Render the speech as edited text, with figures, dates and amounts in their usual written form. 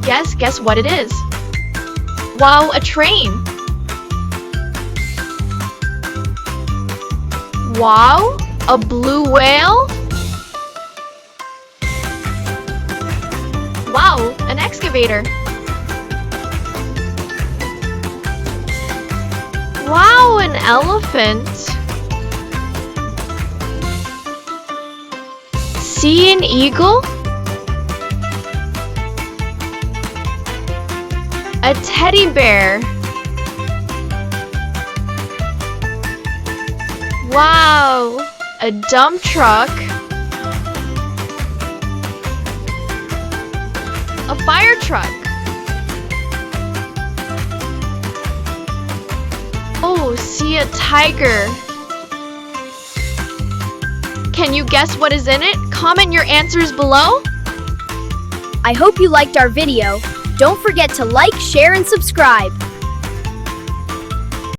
Guess what it is. Wow, a train. Wow, a blue whale. Wow, an excavator. Wow, an elephant. See an eagle? A teddy bear. Wow, a dump truck. A fire truck. Oh, see a tiger. Can you guess what is in it? Comment your answers below. I hope you liked our video. Don't forget to like, share, and subscribe.